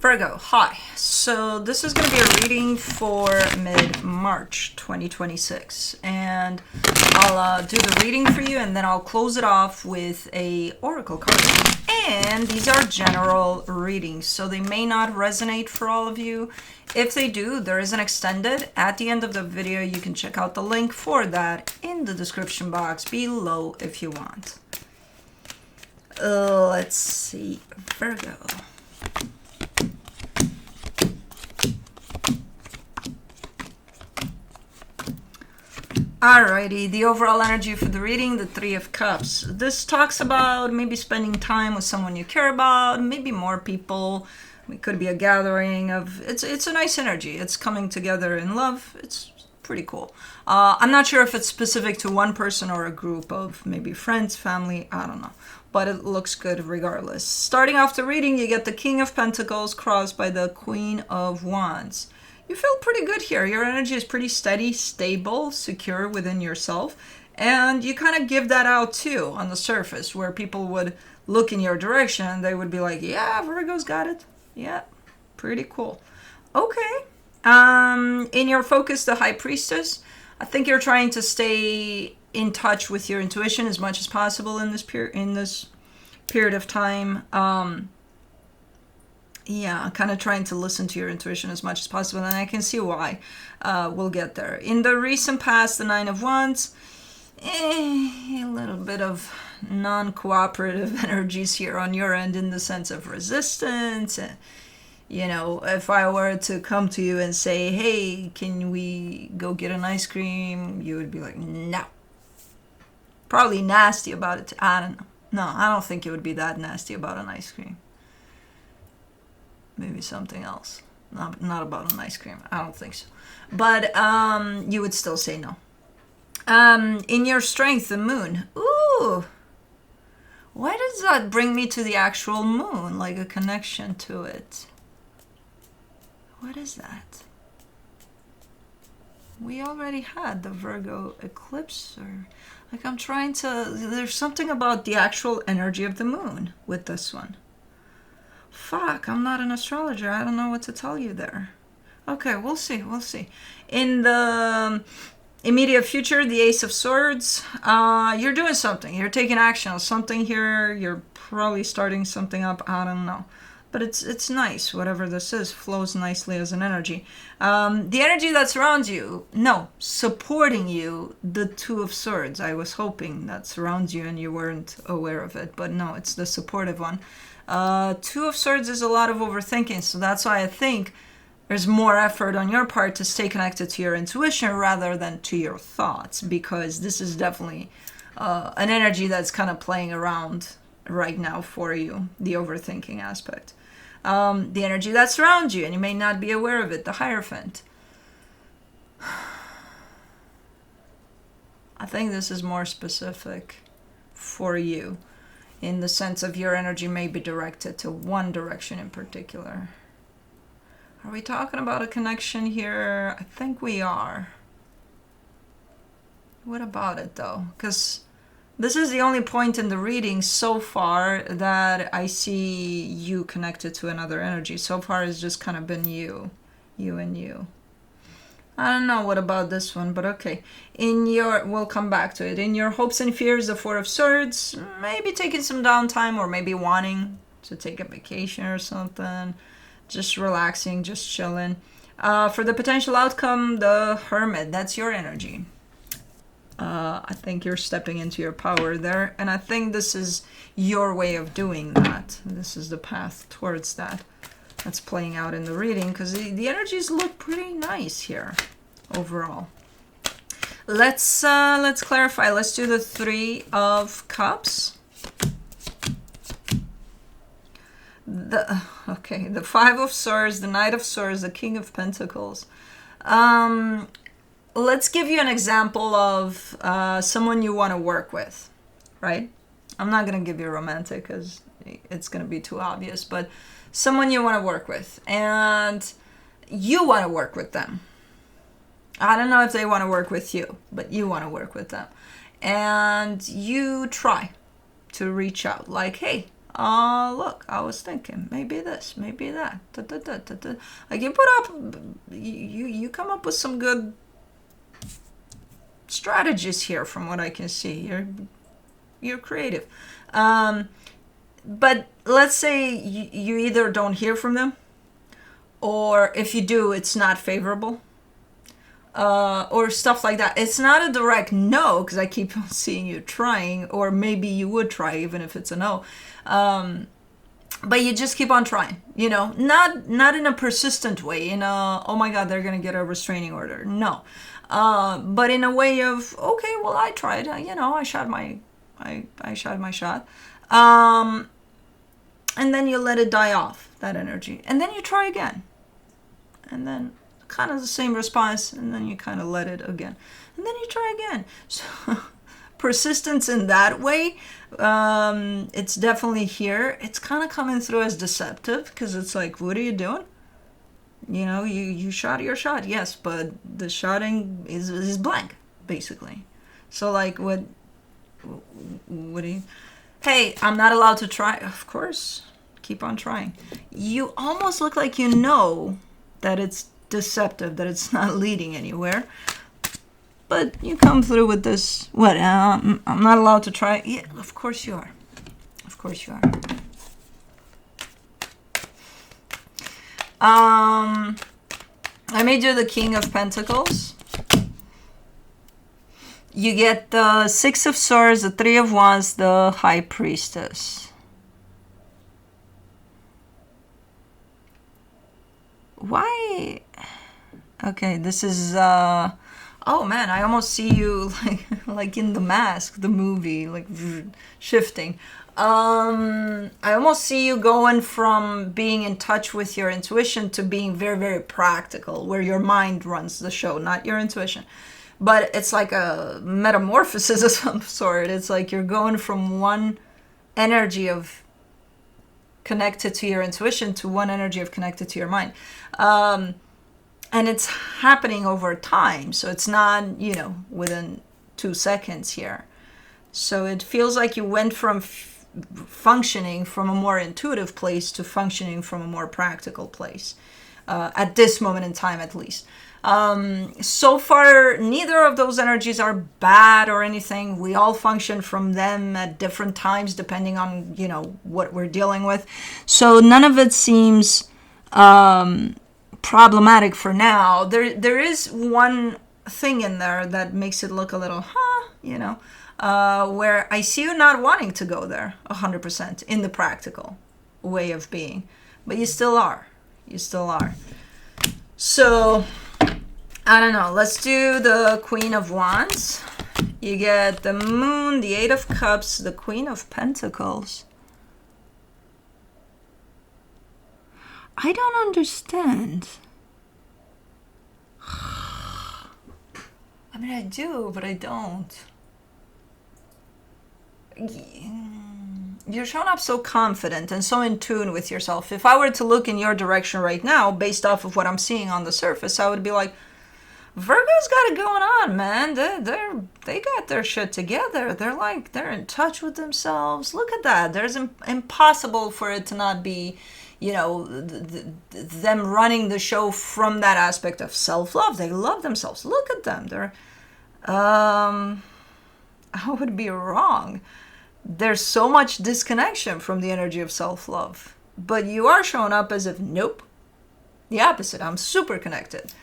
Virgo, hi. So this is going to be a reading for mid-March 2026. And I'll do the reading for you, and then I'll close it off with a oracle card. And these are general readings, so they may not resonate for all of you. If they do, there is an extended. At the end of the video, you can check out the link for that in the description box below if you want. Let's see. Virgo. Alrighty, the overall energy for the reading, the Three of Cups. This talks about maybe spending time with someone you care about, maybe more people. It could be a gathering of, it's a nice energy. It's coming together in love. It's pretty cool. I'm not sure if it's specific to one person or a group of maybe friends, family, I don't know. But it looks good regardless. Starting off the reading, you get the King of Pentacles crossed by the Queen of Wands. You feel pretty good here. Your energy is pretty steady, stable, secure within yourself. And you kind of give that out too on the surface, where people would look in your direction. They would be like, yeah, Virgo's got it. Yeah, pretty cool. Okay. In your focus, the High Priestess. I think you're trying to stay in touch with your intuition as much as possible in this period of time. Yeah, kind of trying to listen to your intuition as much as possible, and I can see why. We'll get there. In the recent past, the Nine of Wands, a little bit of non-cooperative energies here on your end in the sense of resistance. You know, if I were to come to you and say, hey, can we go get an ice cream? You would be like, no. Probably nasty about it. I don't know. No, I don't think you would be that nasty about an ice cream. Maybe something else. Not about an ice cream. I don't think so. But you would still say no. In your strength, the moon. Ooh. Why does that bring me to the actual moon? Like a connection to it. What is that? We already had the Virgo eclipse. Or like I'm trying to... There's something about the actual energy of the moon with this one. Fuck, I'm not an astrologer. I don't know what to tell you there. Okay, we'll see. In the immediate future, the Ace of Swords, you're doing something. You're taking action on something here. You're probably starting something up. I don't know. But it's nice. Whatever this is flows nicely as an energy. The energy that surrounds you, supporting you, the Two of Swords. I was hoping that surrounds you and you weren't aware of it. But no, it's the supportive one. Two of Swords is a lot of overthinking, so that's why I think there's more effort on your part to stay connected to your intuition rather than to your thoughts, because this is definitely an energy that's kind of playing around right now for you, the overthinking aspect. The energy that surrounds you, and you may not be aware of it, the Hierophant. I think this is more specific for you, in the sense of your energy may be directed to one direction in particular. Are we talking about a connection here? I think we are. What about it though? Because this is the only point in the reading so far that I see you connected to another energy. So far it's just kind of been you and you. I don't know what about this one, but okay. We'll come back to it. In your hopes and fears, the Four of Swords, maybe taking some downtime or maybe wanting to take a vacation or something. Just relaxing, just chilling. For the potential outcome, the Hermit, that's your energy. I think you're stepping into your power there. And I think this is your way of doing that. This is the path towards that. That's playing out in the reading, because the energies look pretty nice here overall. Let's clarify. Let's do the Three of Cups. The Five of Swords, the Knight of Swords, the King of Pentacles. Let's give you an example of someone you want to work with, right? I'm not going to give you romantic because it's going to be too obvious, but someone you want to work with, and you want to work with them. I don't know if they want to work with you, but you want to work with them. And you try to reach out like, hey, Look, I was thinking maybe this, maybe that. Da, da, da, da, da. Like you put up, you come up with some good strategies here, from what I can see. You're creative. But let's say you either don't hear from them, or if you do, it's not favorable, or stuff like that. It's not a direct no, because I keep on seeing you trying, or maybe you would try even if it's a no. But you just keep on trying, not in a persistent way, in a, oh my God, they're going to get a restraining order. No. But in a way of, okay, well, I tried, I shot my shot. And then you let it die off, that energy. And then you try again. And then kind of the same response, and then you kind of let it again. And then you try again. So persistence in that way, it's definitely here. It's kind of coming through as deceptive, because it's like, what are you doing? You shot your shot, yes, but the shotting is blank, basically. So like, what do you... Hey, I'm not allowed to try. Of course, keep on trying. You almost look like you know that it's deceptive, that it's not leading anywhere. But you come through with this, what, I'm not allowed to try? Yeah, of course you are. Of course you are. I made you the King of Pentacles. You get the Six of Swords, the Three of Wands, the High Priestess. Why? Okay, this is, oh man, I almost see you like in The Mask, the movie, like shifting. I almost see you going from being in touch with your intuition to being very, very practical, where your mind runs the show, not your intuition. But it's like a metamorphosis of some sort. It's like you're going from one energy of connected to your intuition to one energy of connected to your mind. And it's happening over time. So it's not, within 2 seconds here. So it feels like you went from functioning from a more intuitive place to functioning from a more practical place. At this moment in time, at least. So far, neither of those energies are bad or anything. We all function from them at different times, depending on, what we're dealing with. So none of it seems problematic for now. There is one thing in there that makes it look a little, where I see you not wanting to go there 100% in the practical way of being. But you still are. You still are. So, I don't know. Let's do the Queen of Wands. You get the Moon, the Eight of Cups, the Queen of Pentacles. I don't understand. I mean, I do, but I don't. You're showing up so confident and so in tune with yourself. If I were to look in your direction right now, based off of what I'm seeing on the surface, I would be like, Virgo's got it going on, man. They got their shit together. They're in touch with themselves. Look at that. There's impossible for it to not be, them running the show from that aspect of self-love. They love themselves. Look at them. I would be wrong. There's so much disconnection from the energy of self-love. But you are showing up as if, nope. The opposite. I'm super connected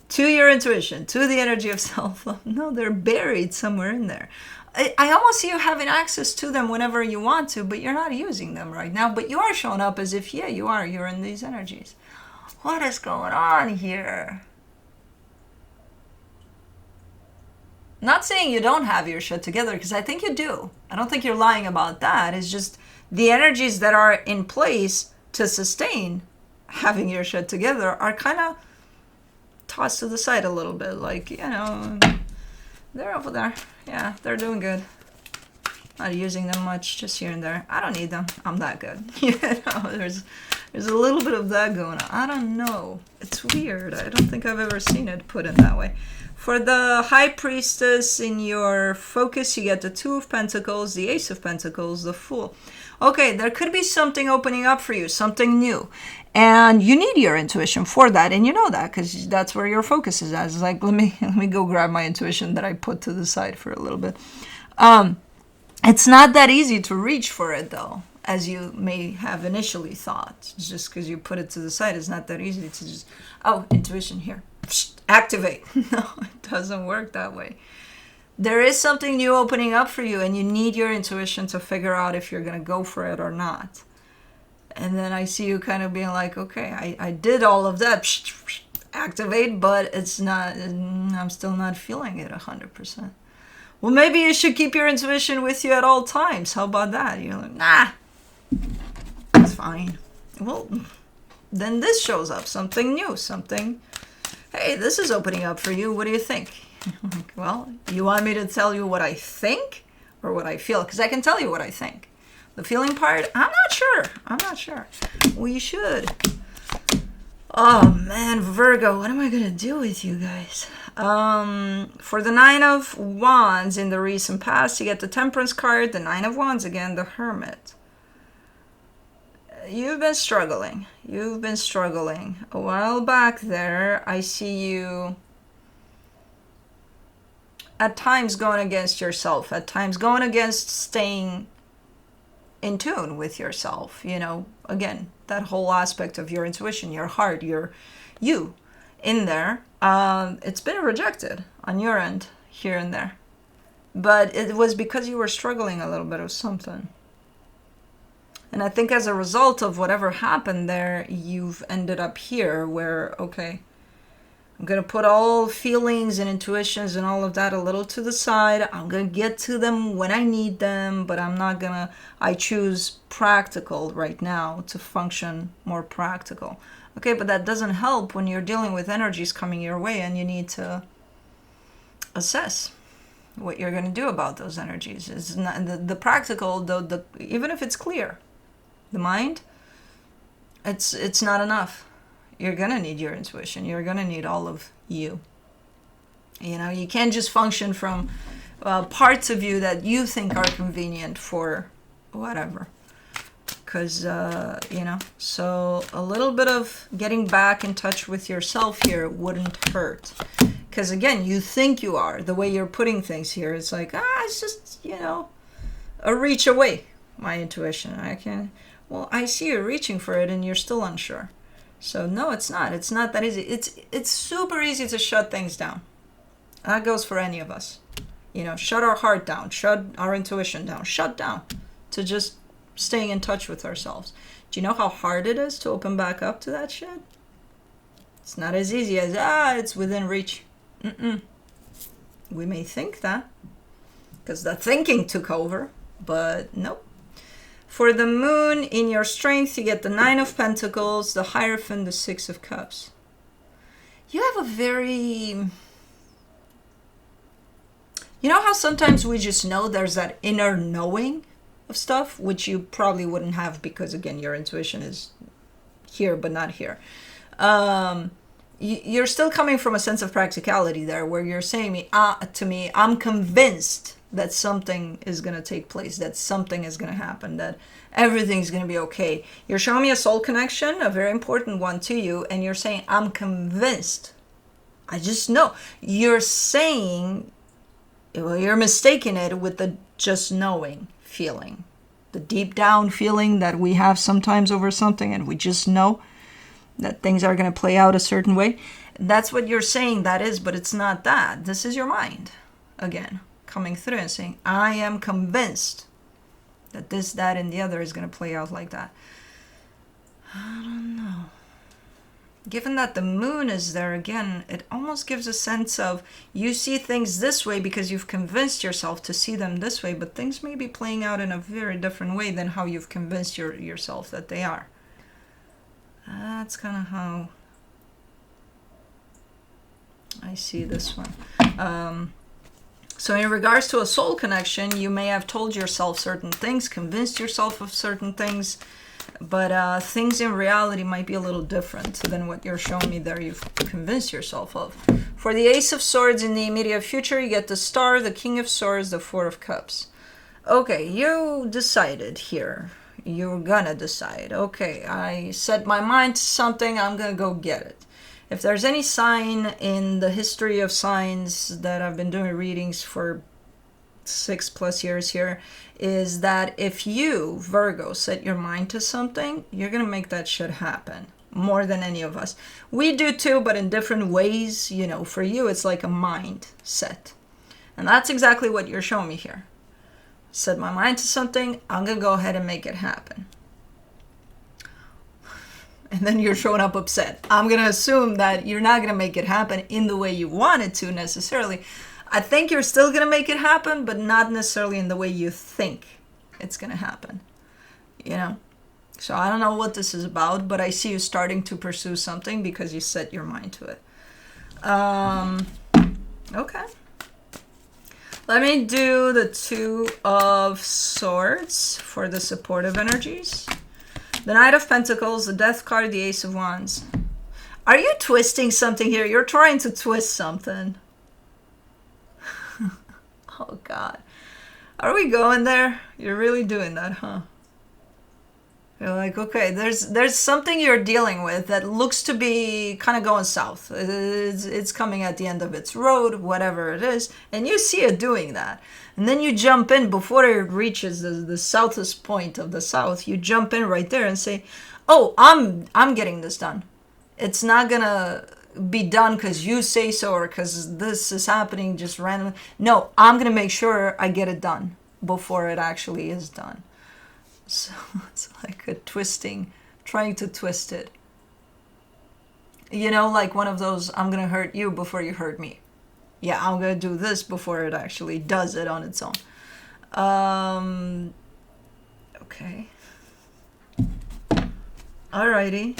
to your intuition, to the energy of self-love. No, they're buried somewhere in there. I almost see you having access to them whenever you want to, but you're not using them right now. But you are showing up as if, yeah, you are. You're in these energies. What is going on here? Not saying you don't have your shit together, because I think you do. I don't think you're lying about that. It's just the energies that are in place to sustain having your shit together are kind of tossed to the side a little bit. Like, they're over there. Yeah, they're doing good. Not using them much, just here and there. I don't need them. I'm that good. There's a little bit of that going on. I don't know. It's That's weird. I don't think I've ever seen it put in that way. For the High Priestess, in your focus, you get the Two of Pentacles, the Ace of Pentacles, the Fool. Okay, there could be something opening up for you, something new. And you need your intuition for that, and you know that because that's where your focus is at. It's like, let me go grab my intuition that I put to the side for a little bit. It's not that easy to reach for it, though, as you may have initially thought. Just because you put it to the side, it's not that easy to just, oh, intuition here, activate. No, it doesn't work that way. There is something new opening up for you, and you need your intuition to figure out if you're going to go for it or not. And then I see you kind of being like, okay, I did all of that, activate, but it's not, I'm still not feeling it 100%. Well, maybe you should keep your intuition with you at all times. How about that? You're like, nah, it's fine. Well, then this shows up, something new, something, hey, this is opening up for you. What do you think? Like, well, you want me to tell you what I think or what I feel? Because I can tell you what I think. The feeling part, I'm not sure. We should. Oh man, Virgo, what am I going to do with you guys? For the Nine of Wands in the recent past, you get the Temperance card, the Nine of Wands again, the Hermit. You've been struggling. A while back there, I see you at times going against yourself, at times going against staying in tune with yourself. You know, again, that whole aspect of your intuition, your heart, you in there. It's been rejected on your end here and there. But it was because you were struggling a little bit with something. And I think as a result of whatever happened there, you've ended up here where, okay, I'm going to put all feelings and intuitions and all of that a little to the side. I'm going to get to them when I need them, but I'm not going to, I choose practical right now to function more practical. Okay, but that doesn't help when you're dealing with energies coming your way and you need to assess what you're going to do about those energies. It's not, the practical, though, even if it's clear, the mind, it's not enough. You're going to need your intuition. You're going to need all of you. You know, you can't just function from parts of you that you think are convenient for whatever. Because, you know, so a little bit of getting back in touch with yourself here wouldn't hurt. Because, again, you think you are. The way you're putting things here, it's like, it's just, you know, a reach away, my intuition. I can, well, I see you reaching for it and you're still unsure. So, no, it's not. It's not that easy. It's super easy to shut things down. That goes for any of us. You know, shut our heart down, shut our intuition down, shut down to just staying in touch with ourselves. Do you know how hard it is to open back up to that shit? It's not as easy as, it's within reach. We may think that because the thinking took over, but nope. For the moon in your strength, you get the Nine of Pentacles, the Hierophant, the Six of Cups. You have a very... You know how sometimes we just know there's that inner knowing of stuff, which you probably wouldn't have because, again, your intuition is here but not here. You're still coming from a sense of practicality there where you're saying to me, I'm convinced that something is going to take place, that something is going to happen, that everything's going to be okay. You're showing me a soul connection, a very important one to you, and you're saying, I'm convinced. I just know. You're saying, well, you're mistaking it with the just knowing feeling, the deep down feeling that we have sometimes over something, and we just know that things are going to play out a certain way. That's what you're saying that is, but it's not that. This is your mind, again, coming through and saying, I am convinced that this, that, and the other is going to play out like that. I don't know. Given that the moon is there again, it almost gives a sense of you see things this way because you've convinced yourself to see them this way, but things may be playing out in a very different way than how you've convinced yourself that they are. That's kind of how I see this one. So in regards to a soul connection, you may have told yourself certain things, convinced yourself of certain things, But things in reality might be a little different than what you're showing me there. You've convinced yourself of. For the Ace of Swords in the immediate future, you get the Star, the King of Swords, the Four of Cups. Okay, you decided here. You're gonna decide. Okay, I set my mind to something, I'm gonna go get it. If there's any sign in the history of signs that I've been doing readings for 6+ years here, is that if you, Virgo, set your mind to something, you're gonna make that shit happen more than any of us. We do too, but in different ways. You know, for you it's like a mind set, and that's exactly what you're showing me here. Set my mind to something, I'm gonna go ahead and make it happen. And then you're showing up upset. I'm gonna assume that you're not gonna make it happen in the way you wanted to necessarily. I think you're still gonna make it happen, but not necessarily in the way you think it's gonna happen. You know? So I don't know what this is about, but I see you starting to pursue something because you set your mind to it. Okay. Let me do the Two of Swords for the supportive energies. The Knight of Pentacles, the Death card, the Ace of Wands. Are you twisting something here? You're trying to twist something. Oh, God. Are we going there? You're really doing that, huh? You're like, okay, there's something you're dealing with that looks to be kind of going south. It's coming at the end of its road, whatever it is, and you see it doing that. And then you jump in before it reaches the southest point of the south. You jump in right there and say, oh, I'm getting this done. It's not gonna be done because you say so or because this is happening just randomly. No, I'm gonna make sure I get it done before it actually is done. So it's like a twisting, trying to twist it. You know, like one of those, I'm going to hurt you before you hurt me. Yeah, I'm going to do this before it actually does it on its own. Okay. Alrighty.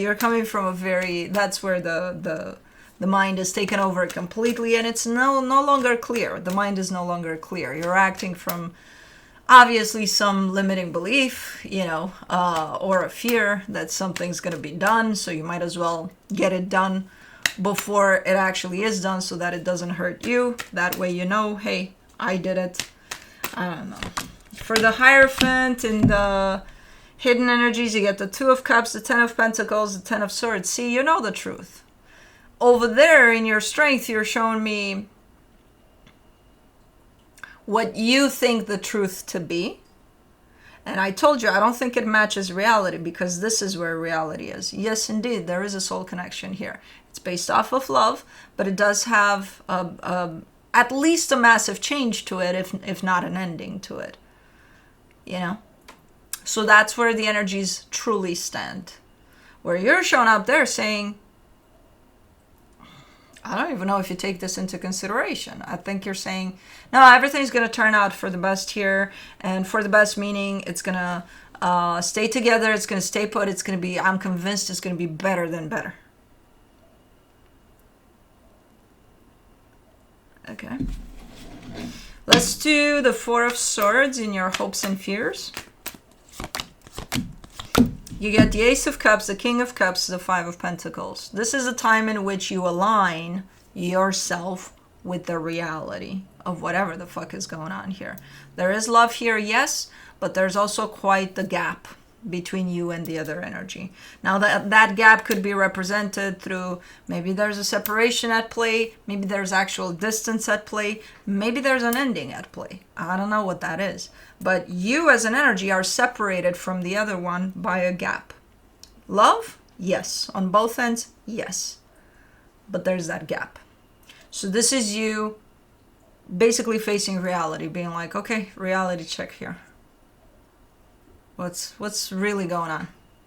You're coming from a very, that's where the mind is taken over completely, and it's no longer clear. The mind is no longer clear. You're acting from obviously some limiting belief, you know, or a fear that something's going to be done, so you might as well get it done before it actually is done so that it doesn't hurt you. That way you know, hey, I did it. I don't know. For the Hierophant in the hidden energies, you get the Two of Cups, the Ten of Pentacles, the Ten of Swords. See, you know the truth. Over there in your strength, you're showing me what you think the truth to be. And I told you, I don't think it matches reality because this is where reality is. Yes, indeed, there is a soul connection here. It's based off of love, but it does have at least a massive change to it, if not an ending to it. You know? So that's where the energies truly stand. Where you're showing up there saying, I don't even know if you take this into consideration. I think you're saying, no, everything's going to turn out for the best here. And for the best meaning, it's going to stay together. It's going to stay put. It's going to be, I'm convinced it's going to be better than better. Okay. Let's do the Four of Swords in your hopes and fears. You get the Ace of Cups, the King of Cups, the Five of Pentacles. This is a time in which you align yourself with the reality of whatever the fuck is going on here. There is love here, yes, but there's also quite the gap between you and the other energy. Now that gap could be represented through maybe there's a separation at play, maybe there's actual distance at play, maybe there's an ending at play. I don't know what that is. But you as an energy are separated from the other one by a gap. Love? Yes. On both ends? Yes. But there's that gap. So this is you basically facing reality, being like, okay, reality check here. What's really going on?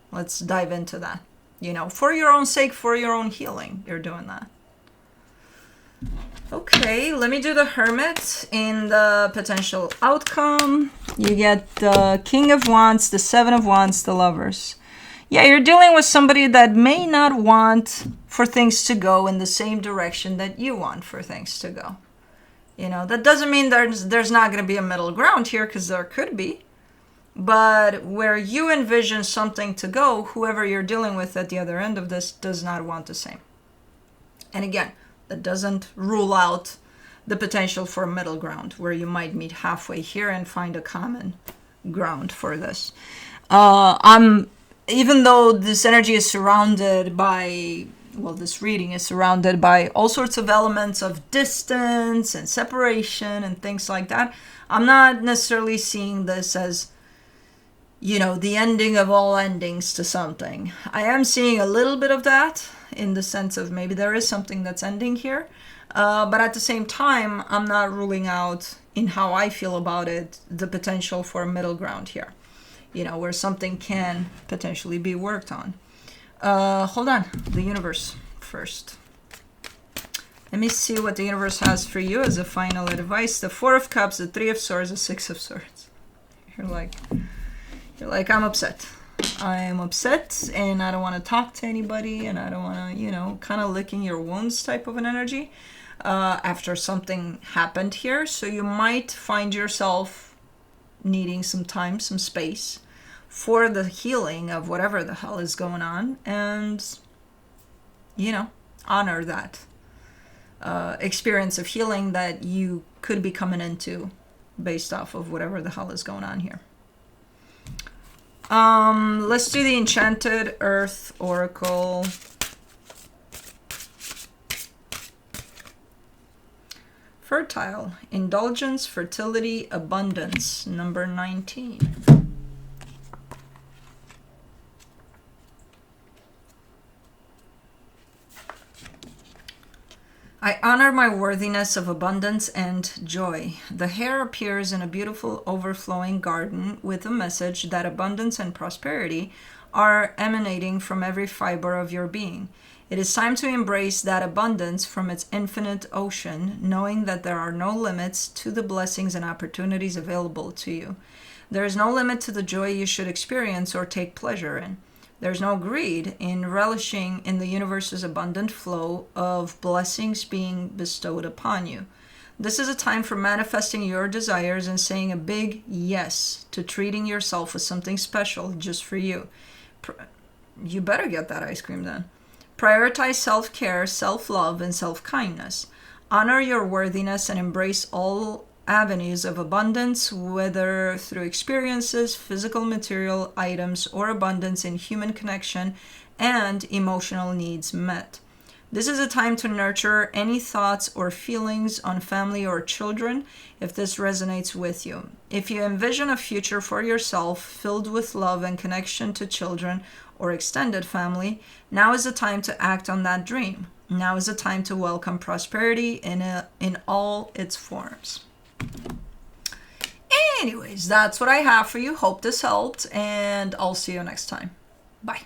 Let's dive into that. You know, for your own sake, for your own healing, you're doing that. Okay, let me do the Hermit in the potential outcome. You get the King of Wands, the Seven of Wands, the Lovers. Yeah, you're dealing with somebody that may not want for things to go in the same direction that you want for things to go. You know, that doesn't mean there's not going to be a middle ground here, because there could be. But where you envision something to go, whoever you're dealing with at the other end of this does not want the same. And again, that doesn't rule out the potential for a middle ground where you might meet halfway here and find a common ground for this. Even though this energy is surrounded by, well, this reading is surrounded by all sorts of elements of distance and separation and things like that, I'm not necessarily seeing this as, the ending of all endings to something. I am seeing a little bit of that in the sense of maybe there is something that's ending here. But at the same time, I'm not ruling out, in how I feel about it, the potential for a middle ground here, where something can potentially be worked on. Hold on, the universe first. Let me see what the universe has for you as a final advice. The Four of Cups, the Three of Swords, the Six of Swords. You're like, I'm upset. I'm upset and I don't want to talk to anybody and I don't want to, kind of licking your wounds type of an energy after something happened here. So you might find yourself needing some time, some space for the healing of whatever the hell is going on, and, honor that experience of healing that you could be coming into based off of whatever the hell is going on here. Let's do the Enchanted Earth Oracle. Fertile, indulgence, fertility, abundance, number 19. I honor my worthiness of abundance and joy. The hair appears in a beautiful overflowing garden with a message that abundance and prosperity are emanating from every fiber of your being. It is time to embrace that abundance from its infinite ocean, knowing that there are no limits to the blessings and opportunities available to you. There is no limit to the joy you should experience or take pleasure in. There's no greed in relishing in the universe's abundant flow of blessings being bestowed upon you. This is a time for manifesting your desires and saying a big yes to treating yourself as something special just for you. You better get that ice cream then. Prioritize self-care, self-love, and self-kindness. Honor your worthiness and embrace all avenues of abundance, whether through experiences, physical material items, or abundance in human connection and emotional needs met. This is a time to nurture any thoughts or feelings on family or children if this resonates with you. If you envision a future for yourself filled with love and connection to children or extended family, now is the time to act on that dream. Now is the time to welcome prosperity in all its forms. Anyways, that's what I have for you. Hope this helped, and I'll see you next time. Bye.